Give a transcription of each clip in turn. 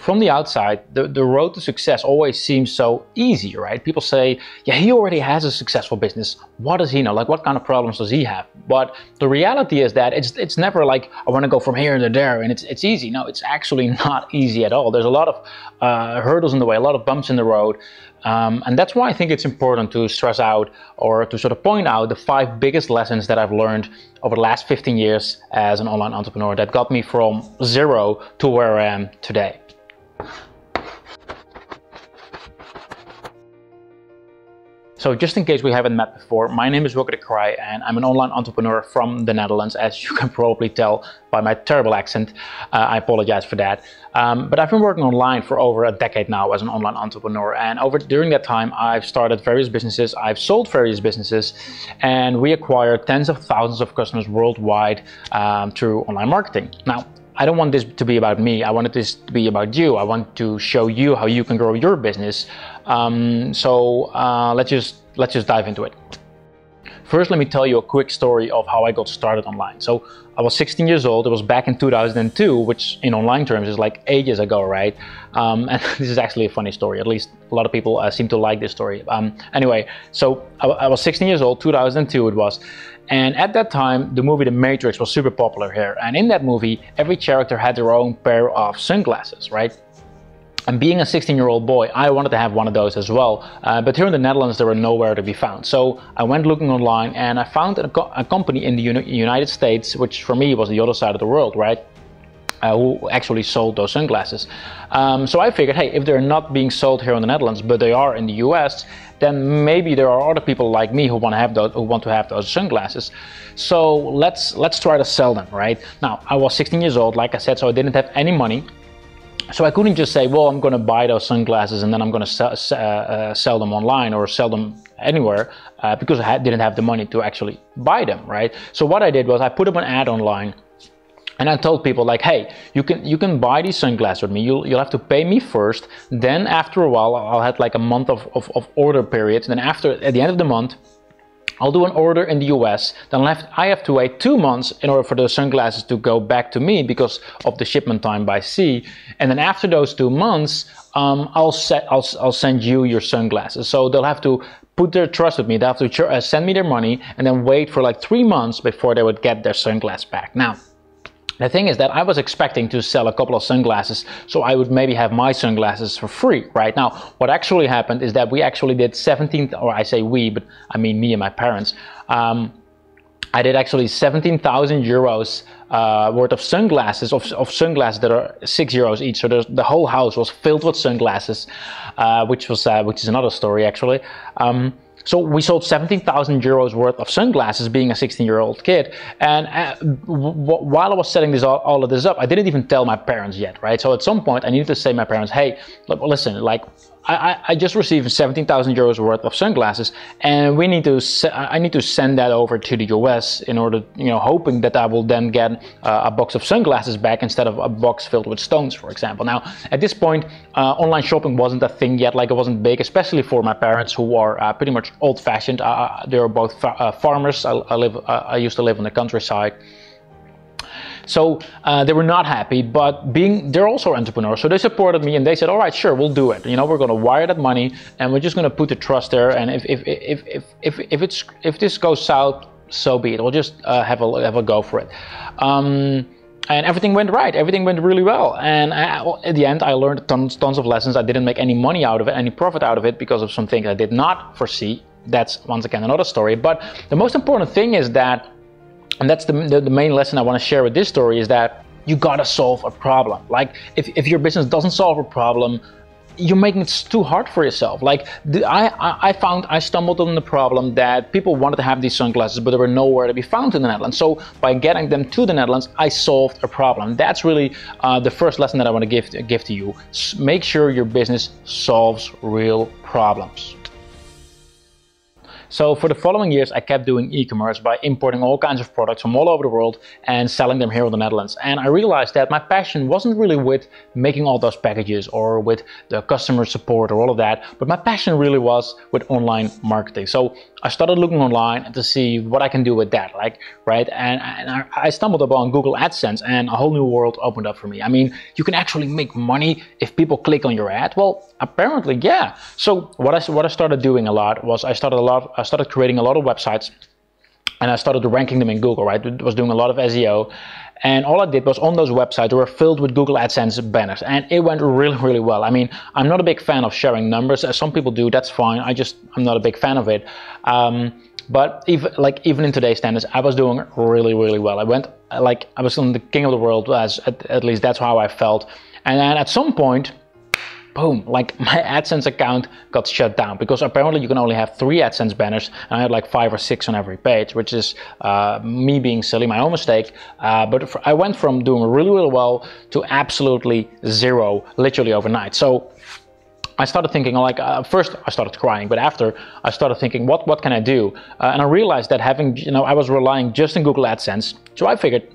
from the outside, the road to success always seems so easy, right? People say, yeah, he already has a successful business. What does he know? Like, what kind of problems does he have? But the reality is that it's never like, I want to go from here to there and it's easy. No, it's actually not easy at all. There's a lot of hurdles in the way, a lot of bumps in the road. And that's why I think it's important to stress out or to sort of point out the 5 biggest lessons that I've learned over the last 15 years as an online entrepreneur that got me from 0 to where I am today. So just in case we haven't met before, my name is Wilco Kreij and I'm an online entrepreneur from the Netherlands, as you can probably tell by my terrible accent. I apologize for that. But I've been working online for over a decade now as an online entrepreneur, and during that time I've started various businesses, I've sold various businesses, and we acquired tens of thousands of customers worldwide through online marketing. Now, I don't want this to be about me. I want this to be about you. I want to show you how you can grow your business. Let's just dive into it. First, let me tell you a quick story of how I got started online. So I was 16 years old. It was back in 2002, which in online terms is like ages ago, right? And this is actually a funny story. At least a lot of people seem to like this story. Anyway, so I was 16 years old, 2002 it was. And at that time, the movie The Matrix was super popular here. And in that movie, every character had their own pair of sunglasses, right? And being a 16-year-old boy, I wanted to have one of those as well. But here in the Netherlands, they were nowhere to be found. So I went looking online and I found a company in the United States, which for me was the other side of the world, right? Who actually sold those sunglasses. So I figured, hey, if they're not being sold here in the Netherlands, but they are in the US, then maybe there are other people like me who want to have those sunglasses. So let's try to sell them, right? Now, I was 16 years old, like I said, so I didn't have any money. So I couldn't just say, well, I'm going to buy those sunglasses and then I'm going to sell them online or sell them anywhere because I didn't have the money to actually buy them, right? So what I did was I put up an ad online and I told people like, hey, you can buy these sunglasses with me. You'll have to pay me first. Then after a while, I'll have like a month of order period. And then at the end of the month, I'll do an order in the US, then I have to wait 2 months in order for the sunglasses to go back to me because of the shipment time by sea. And then after those 2 months, I'll send you your sunglasses. So they'll have to put their trust with me. They have to send me their money and then wait for like 3 months before they would get their sunglasses back. Now, the thing is that I was expecting to sell a couple of sunglasses, so I would maybe have my sunglasses for free, right? Now, what actually happened is that we actually did 17, or I say we, but I mean me and my parents. I did actually 17,000 euros worth of sunglasses, of sunglasses that are 6 euros each. So the whole house was filled with sunglasses, which is another story actually. So we sold 17,000 euros worth of sunglasses being a 16-year-old kid. And while I was setting all of this up, I didn't even tell my parents yet, right? So at some point I needed to say to my parents, hey, listen, like I just received 17,000 euros worth of sunglasses and I need to send that over to the US in order, hoping that I will then get a box of sunglasses back instead of a box filled with stones, for example. Now, at this point, online shopping wasn't a thing yet, like it wasn't big, especially for my parents who are pretty much old-fashioned. They were both farmers. I used to live in the countryside. So they were not happy, but they're also entrepreneurs, so they supported me and they said, all right, sure, we'll do it. We're going to wire that money and we're just going to put the trust there. And if this goes south, so be it. We'll just have a go for it. And everything went right. Everything went really well. And at the end, I learned tons of lessons. I didn't make any money out of it, any profit out of it, because of some things I did not foresee. That's once again another story. But the most important thing is that, and that's the main lesson I want to share with this story, is that you gotta solve a problem. Like if your business doesn't solve a problem, you're making it too hard for yourself. Like I stumbled on the problem that people wanted to have these sunglasses, but they were nowhere to be found in the Netherlands. So by getting them to the Netherlands, I solved a problem. That's really the first lesson that I want to give to you. Make sure your business solves real problems. So for the following years, I kept doing e-commerce by importing all kinds of products from all over the world and selling them here in the Netherlands. And I realized that my passion wasn't really with making all those packages or with the customer support or all of that, but my passion really was with online marketing. So I started looking online to see what I can do with that, right? And I stumbled upon Google AdSense, and a whole new world opened up for me. I mean, you can actually make money if people click on your ad. Well, apparently, yeah. So what I started doing a lot was I started creating a lot of websites, and I started ranking them in Google, right? I was doing a lot of SEO. And all I did was on those websites were filled with Google AdSense banners, and it went really, really well. I mean, I'm not a big fan of sharing numbers. As some people do, that's fine. I'm not a big fan of it. But even in today's standards, I was doing really, really well. I was on the king of the world, at least that's how I felt. And then at some point, boom, like my AdSense account got shut down because apparently you can only have 3 AdSense banners, and I had like 5 or 6 on every page, which is me being silly, my own mistake. But I went from doing really, really well to absolutely 0, literally overnight. So I started thinking, first I started crying, but after I started thinking, what can I do? And I realized that I was relying just on Google AdSense. So I figured,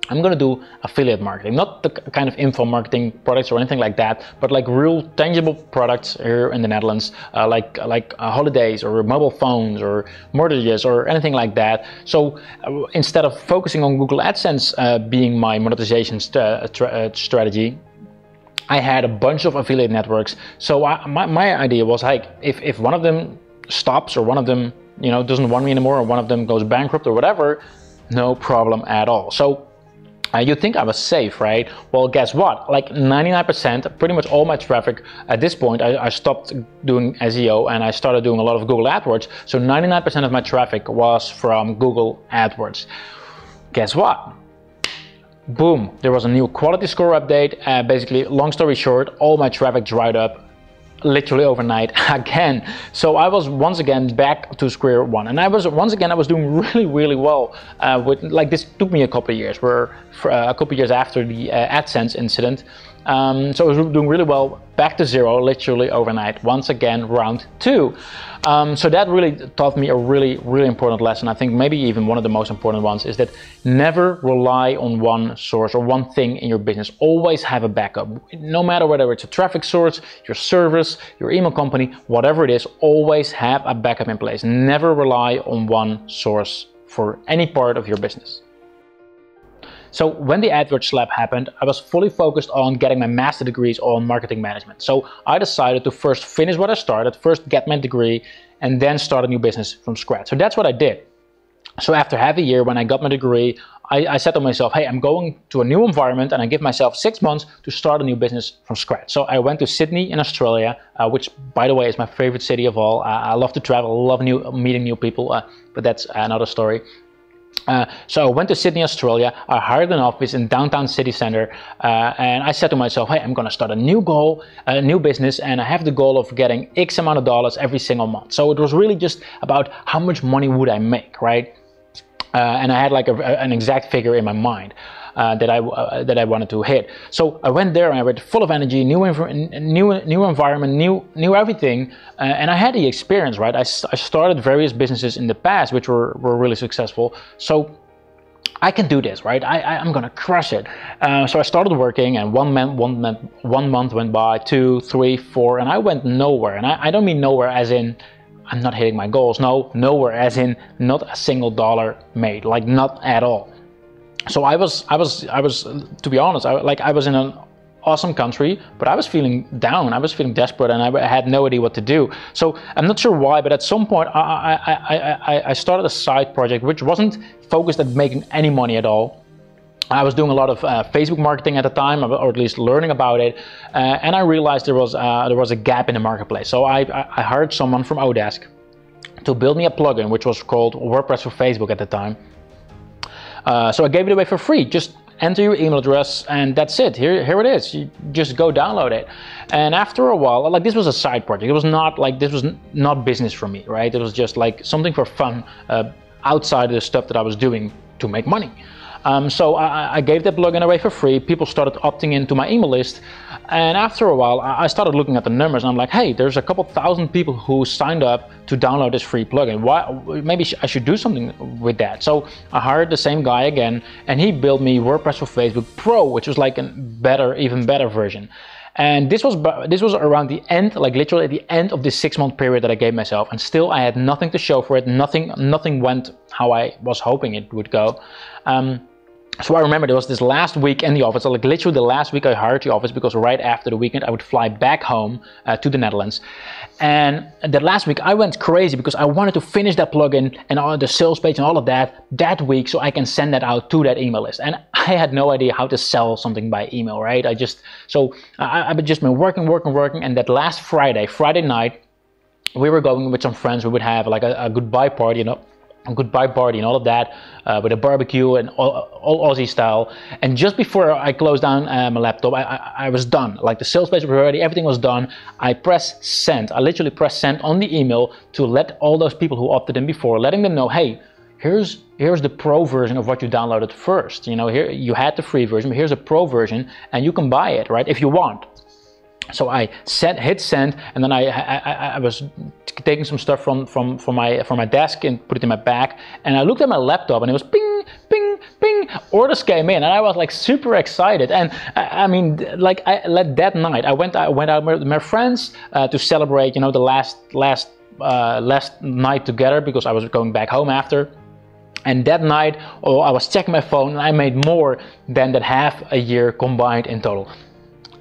I'm going to do affiliate marketing, not the kind of info marketing products or anything like that, but like real tangible products here in the Netherlands, like holidays or mobile phones or mortgages or anything like that. So instead of focusing on Google AdSense being my monetization strategy, I had a bunch of affiliate networks. So my idea was, like, if one of them stops or one of them doesn't want me anymore or one of them goes bankrupt or whatever, no problem at all. So you'd think I was safe, right? Well, guess what? Like 99%, pretty much all my traffic at this point, I stopped doing SEO and I started doing a lot of Google AdWords. So 99% of my traffic was from Google AdWords. Guess what? Boom, there was a new quality score update. Basically, long story short, all my traffic dried up literally overnight again. So I was once again back to square one, and I was doing really, really well this took me a couple of years, a couple of years after the AdSense incident. So I was doing really well, back to 0 literally overnight, once again round 2. So that really taught me a really, really important lesson. I think maybe even one of the most important ones is that never rely on one source or one thing in your business. Always have a backup, no matter whether it's a traffic source, your service, your email company, whatever it is, always have a backup in place. Never rely on one source for any part of your business. So when the AdWords slap happened, I was fully focused on getting my master degrees on marketing management. So I decided to first finish what I started, first get my degree, and then start a new business from scratch. So that's what I did. So after half a year, when I got my degree, I said to myself, hey, I'm going to a new environment, and I give myself 6 months to start a new business from scratch. So I went to Sydney in Australia, which, by the way, is my favorite city of all. I love to travel, I love meeting new people, but that's another story. So I went to Sydney, Australia. I hired an office in downtown city center, and I said to myself, hey, I'm going to start a new business, and I have the goal of getting X amount of dollars every single month. So it was really just about how much money would I make, right? And I had like an exact figure in my mind that I wanted to hit. So I went there and I went full of energy, new environment, new everything, and I had the experience, right? I started various businesses in the past which were really successful. So I can do this, right? I'm gonna crush it. So I started working, and one month went by, 2, 3, 4, and I went nowhere. And I don't mean nowhere as in I'm not hitting my goals. No, nowhere as in not a single dollar made, like not at all. So I was to be honest, I was in an awesome country, but I was feeling down, I was feeling desperate, and I had no idea what to do. So I'm not sure why, but at some point I started a side project which wasn't focused at making any money at all. I was doing a lot of Facebook marketing at the time, or at least learning about it, and I realized there was a gap in the marketplace. So I hired someone from Odesk to build me a plugin which was called WordPress for Facebook at the time. So I gave it away for free. Just enter your email address and that's it. Here it is. You just go download it. And after a while, like, this was a side project. It was not like, this was not business for me, right? It was just like something for fun outside of the stuff that I was doing to make money. So I gave that plugin away for free. People started opting into my email list, and after a while I started looking at the numbers, and I'm like, hey, there's a couple thousand people who signed up to download this free plugin. Maybe I should do something with that. So I hired the same guy again, and he built me WordPress for Facebook Pro, which was like even better version. And this was around the end, like literally at the end of this 6-month period that I gave myself, and still I had nothing to show for it. Nothing went how I was hoping it would go. So I remember there was this last week in the office, like literally the last week I hired the office, because right after the weekend I would fly back home to the Netherlands. And that last week I went crazy because I wanted to finish that plugin and all the sales page and all of that week, so I can send that out to that email list. And I had no idea how to sell something by email, right? I've just been working, and that last Friday night, we were going with some friends. We would have like a goodbye party, a goodbye party and all of that, with a barbecue and all Aussie style. And just before I closed down my laptop, I was done. Like the sales page was ready, everything was done. I pressed send. I literally pressed send on the email to let all those people who opted in before, letting them know, hey, here's the pro version of what you downloaded first. Here you had the free version, but here's a pro version, and you can buy it, right, if you want. So I hit send, and then I was taking some stuff from my desk and put it in my bag, and I looked at my laptop, and it was ping, ping, ping. Orders came in, and I was like super excited. And I mean, like that night, I went out with my friends to celebrate, the last night together, because I was going back home after. And that night, I was checking my phone, and I made more than that half a year combined in total.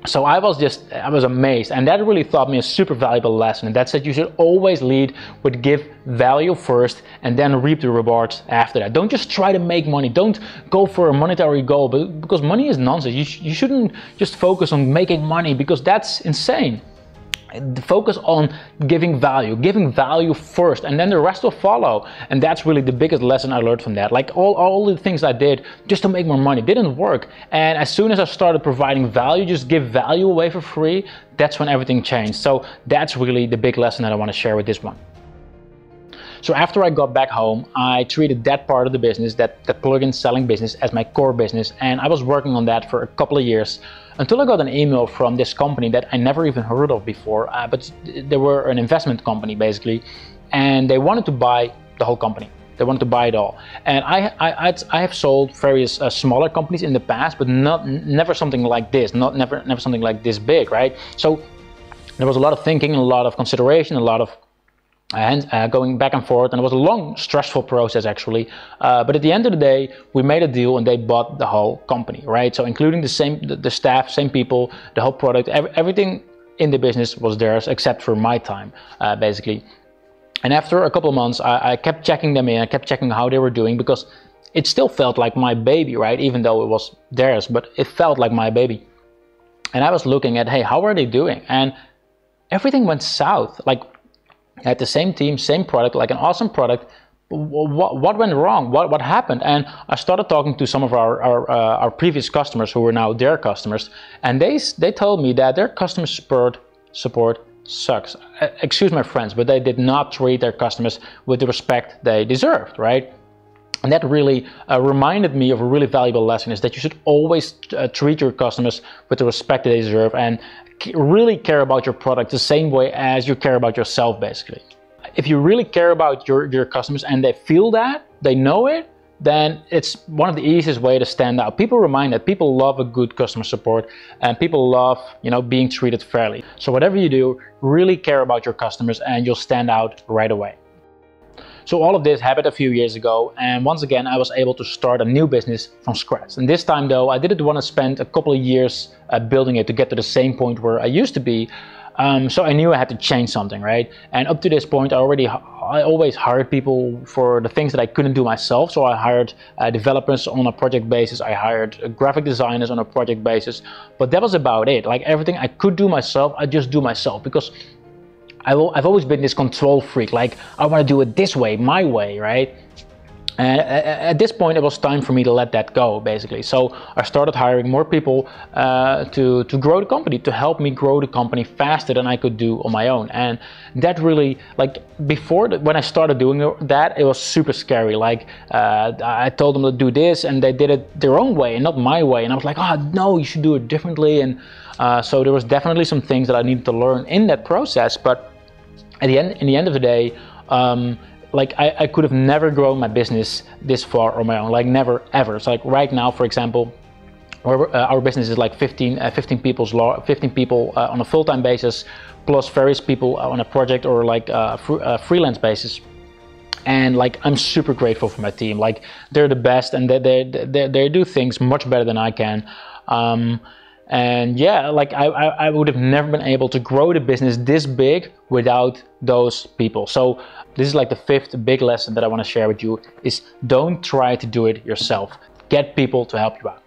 So I was amazed, and that really taught me a super valuable lesson, and that's that you should always lead with give value first and then reap the rewards after that. Don't just try to make money. Don't go for a monetary goal, because money is nonsense. You shouldn't just focus on making money, because that's insane. Focus on giving value first, and then the rest will follow. And that's really the biggest lesson I learned from that. Like all the things I did just to make more money didn't work. And as soon as I started providing value, just give value away for free, that's when everything changed. So that's really the big lesson that I want to share with this one. So after I got back home, I treated that part of the business, that plugin selling business, as my core business, and I was working on that for a couple of years, until I got an email from this company that I never even heard of before, but they were an investment company basically, and they wanted to buy the whole company. They wanted to buy it all. And I have sold various smaller companies in the past, but never something like this, never something like this big, right? So there was a lot of thinking, a lot of consideration, a lot of going back and forth, and it was a long, stressful process actually. But at the end of the day, we made a deal, and they bought the whole company, right? So including the staff, same people, the whole product, everything in the business was theirs except for my time, basically. And after a couple of months, I kept checking them in. I kept checking how they were doing, because it still felt like my baby, right? Even though it was theirs, but it felt like my baby. And I was looking at, hey, how are they doing? And everything went south. Like, at the same team, same product, like an awesome product. What went wrong? What happened? And I started talking to some of our previous customers who were now their customers, and they told me that their customer support sucks. Excuse my friends, but they did not treat their customers with the respect they deserved, right? And that really reminded me of a really valuable lesson, is that you should always treat your customers with the respect they deserve, and really care about your product the same way as you care about yourself, basically. If you really care about your customers and they feel that, they know it, then it's one of the easiest way to stand out. People remind that people love a good customer support, and people love, being treated fairly. So whatever you do, really care about your customers, and you'll stand out right away. So all of this happened a few years ago, and once again I was able to start a new business from scratch. And this time though, I didn't want to spend a couple of years building it to get to the same point where I used to be. So I knew I had to change something, right? And up to this point, I always hired people for the things that I couldn't do myself. So I hired developers on a project basis. I hired graphic designers on a project basis. But that was about it. Like everything I could do myself, I just do myself, because I've always been this control freak. Like I want to do it this way, my way, right? And at this point, it was time for me to let that go, basically. So I started hiring more people to grow the company, to help me grow the company faster than I could do on my own. And that really, like, before when I started doing that, it was super scary. Like, I told them to do this, and they did it their own way and not my way. And I was like, oh no, you should do it differently. And so there was definitely some things that I needed to learn in that process. But in the end of the day, like I could have never grown my business this far on my own, like never ever. So like right now, for example, our business is like 15 people on a full-time basis, plus various people on a project or like freelance basis. And like I'm super grateful for my team. Like they're the best, and they do things much better than I can. And yeah, like I would have never been able to grow the business this big without those people. So this is like the 5th big lesson that I want to share with you, is don't try to do it yourself. Get people to help you out.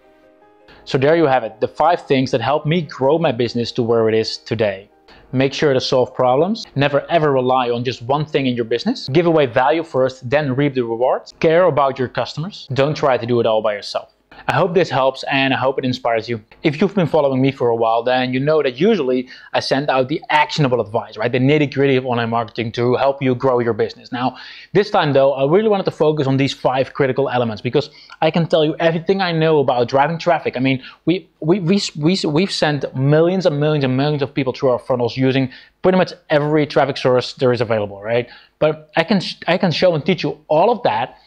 So there you have it, the 5 things that helped me grow my business to where it is today. Make sure to solve problems. Never ever rely on just one thing in your business. Give away value first, then reap the rewards. Care about your customers. Don't try to do it all by yourself. I hope this helps, and I hope it inspires you. If you've been following me for a while, then you know that usually I send out the actionable advice, right? The nitty-gritty of online marketing to help you grow your business. Now, this time though, I really wanted to focus on these 5 critical elements, because I can tell you everything I know about driving traffic. I mean, we've sent millions and millions and millions of people through our funnels using pretty much every traffic source there is available, right? But I can show and teach you all of that.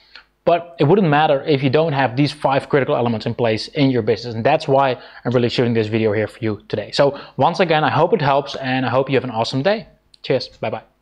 But it wouldn't matter if you don't have these 5 critical elements in place in your business. And that's why I'm really shooting this video here for you today. So once again, I hope it helps, and I hope you have an awesome day. Cheers. Bye-bye.